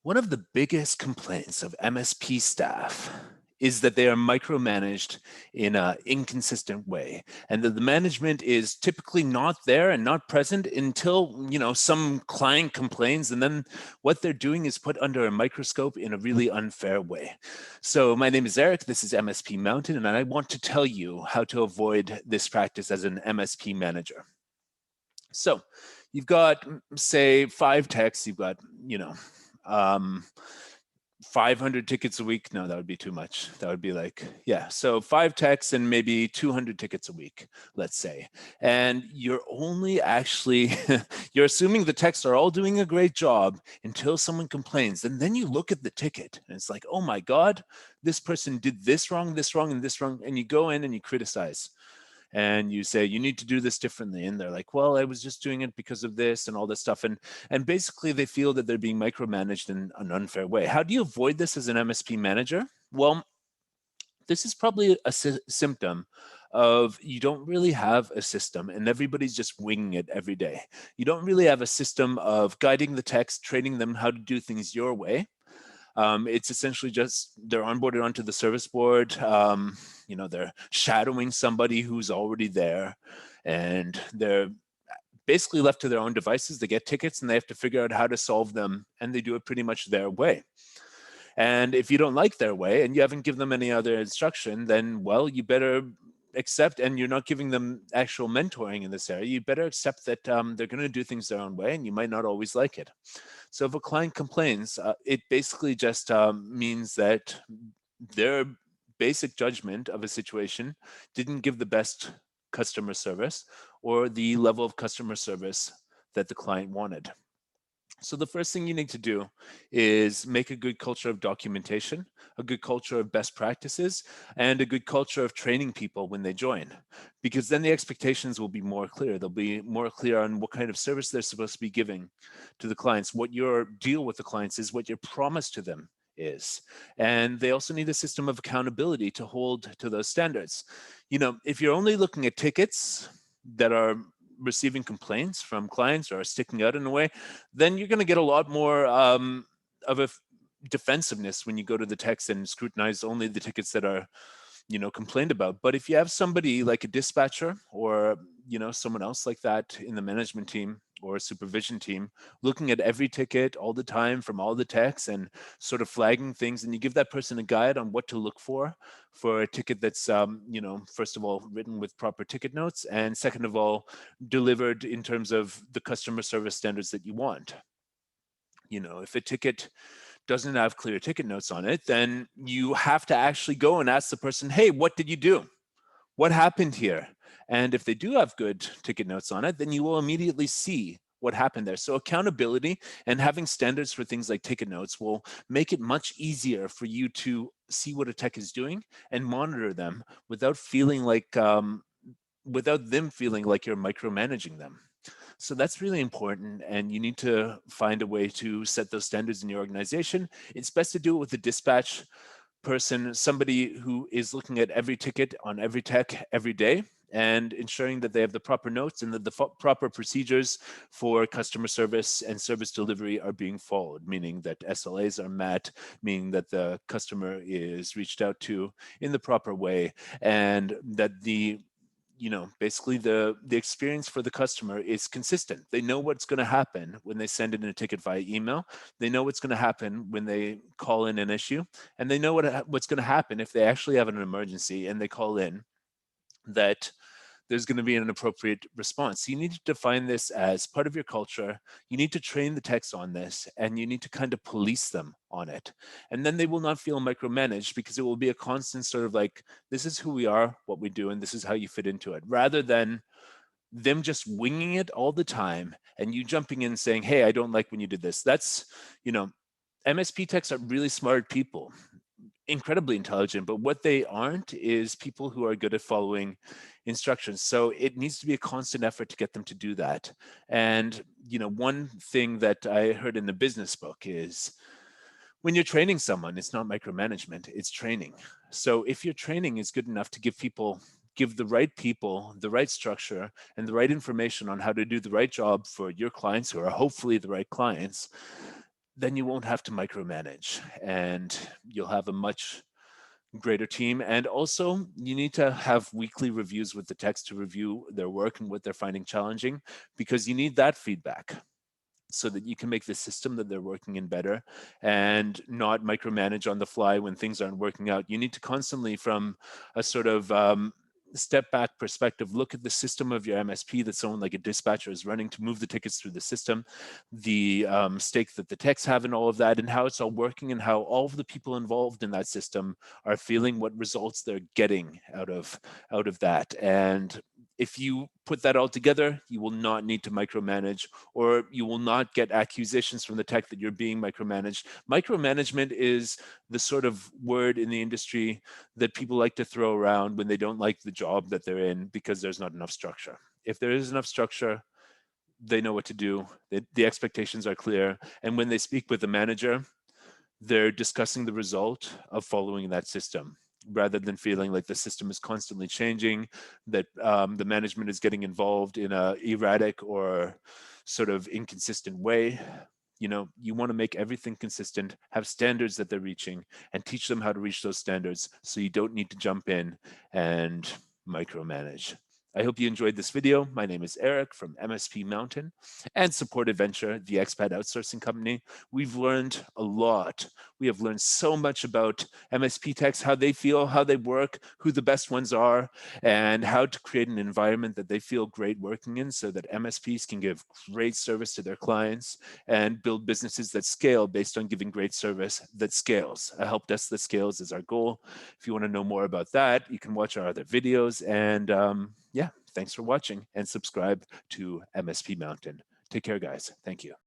One of the biggest complaints of MSP staff is that they are micromanaged in an inconsistent way, and that the management is typically not there and not present until some client complains, and then what they're doing is put under a microscope in a really unfair way. So my name is Eric, this is MSP Mountain, and I want to tell you how to avoid this practice as an MSP manager. So you've got, say, 5 techs, you've got, um, 500 tickets a week. No, that would be too much. That would be like, yeah. So 5 techs and maybe 200 tickets a week, let's say. And you're only actually, you're assuming the techs are all doing a great job until someone complains. And then you look at the ticket and it's like, oh my God, this person did this wrong, and this wrong. And you go in and you criticize. And you say, you need to do this differently. And they're like, well, I was just doing it because of this and all this stuff. And basically they feel that they're being micromanaged in an unfair way. How do you avoid this as an MSP manager? Well, this is probably a symptom of you don't really have a system and everybody's just winging it every day. You don't really have a system of guiding the techs, training them how to do things your way. It's essentially just they're onboarded onto the service board. They're shadowing somebody who's already there, and they're basically left to their own devices. They get tickets and they have to figure out how to solve them, and they do it pretty much their way. And if you don't like their way and you haven't given them any other instruction, then, well, you better accept, and you're not giving them actual mentoring in this area, you better accept that they're going to do things their own way and you might not always like it. So if a client complains, it basically just means that their basic judgment of a situation didn't give the best customer service or the level of customer service that the client wanted. So the first thing you need to do is make a good culture of documentation, a good culture of best practices, and a good culture of training people when they join, because then the expectations will be more clear. They'll be more clear on what kind of service they're supposed to be giving to the clients, what your deal with the clients is, what your promise to them is. And they also need a system of accountability to hold to those standards. If you're only looking at tickets that are receiving complaints from clients or sticking out in a way, then you're going to get a lot more of a defensiveness when you go to the techs and scrutinize only the tickets that are complained about. But if you have somebody like a dispatcher or someone else like that in the management team or a supervision team looking at every ticket all the time from all the techs and sort of flagging things, and you give that person a guide on what to look for a ticket that's first of all written with proper ticket notes, and second of all delivered in terms of the customer service standards that you want. If a ticket doesn't have clear ticket notes on it, then you have to actually go and ask the person, hey, what did you do? What happened here? And if they do have good ticket notes on it, then you will immediately see what happened there. So accountability and having standards for things like ticket notes will make it much easier for you to see what a tech is doing and monitor them without them feeling like you're micromanaging them. So that's really important, and you need to find a way to set those standards in your organization. It's best to do it with a dispatch person, somebody who is looking at every ticket on every tech every day and ensuring that they have the proper notes and that the proper procedures for customer service and service delivery are being followed, meaning that SLAs are met, meaning that the customer is reached out to in the proper way, and that basically the experience for the customer is consistent. They know what's going to happen when they send in a ticket via email. They know what's going to happen when they call in an issue, and they know what's going to happen if they actually have an emergency and they call in, that there's going to be an appropriate response. You need to define this as part of your culture. You need to train the techs on this, and you need to kind of police them on it. And then they will not feel micromanaged, because it will be a constant sort of like, this is who we are, what we do, and this is how you fit into it, rather than them just winging it all the time and you jumping in and saying, hey, I don't like when you did this. That's, MSP techs are really smart people, incredibly intelligent, but what they aren't is people who are good at following instructions. So it needs to be a constant effort to get them to do that. And one thing that I heard in the business book is, when you're training someone, it's not micromanagement, it's training. So if your training is good enough to give the right people the right structure and the right information on how to do the right job for your clients, who are hopefully the right clients, then you won't have to micromanage, and you'll have a much greater team. And also, you need to have weekly reviews with the techs to review their work and what they're finding challenging, because you need that feedback so that you can make the system that they're working in better and not micromanage on the fly when things aren't working out. You need to constantly, from a sort of step back perspective, look at the system of your MSP that someone like a dispatcher is running to move the tickets through the system, the stake that the techs have in all of that, and how it's all working, and how all of the people involved in that system are feeling, what results they're getting out of that. And if you put that all together, you will not need to micromanage, or you will not get accusations from the tech that you're being micromanaged. Micromanagement is the sort of word in the industry that people like to throw around when they don't like the job that they're in because there's not enough structure. If there is enough structure, they know what to do. The expectations are clear. And when they speak with the manager, they're discussing the result of following that system, rather than feeling like the system is constantly changing, that the management is getting involved in a erratic or sort of inconsistent way. You know, you want to make everything consistent, have standards that they're reaching, and teach them how to reach those standards, so you don't need to jump in and micromanage. I hope you enjoyed this video. My name is Eric from MSP Mountain and Support Adventure, the expat outsourcing company. We've learned a lot. We have learned so much about MSP techs, how they feel, how they work, who the best ones are, and how to create an environment that they feel great working in, so that MSPs can give great service to their clients and build businesses that scale based on giving great service that scales. A help desk that scales is our goal. If you want to know more about that, you can watch our other videos. And yeah, thanks for watching, and subscribe to MSP Mountain. Take care, guys. Thank you.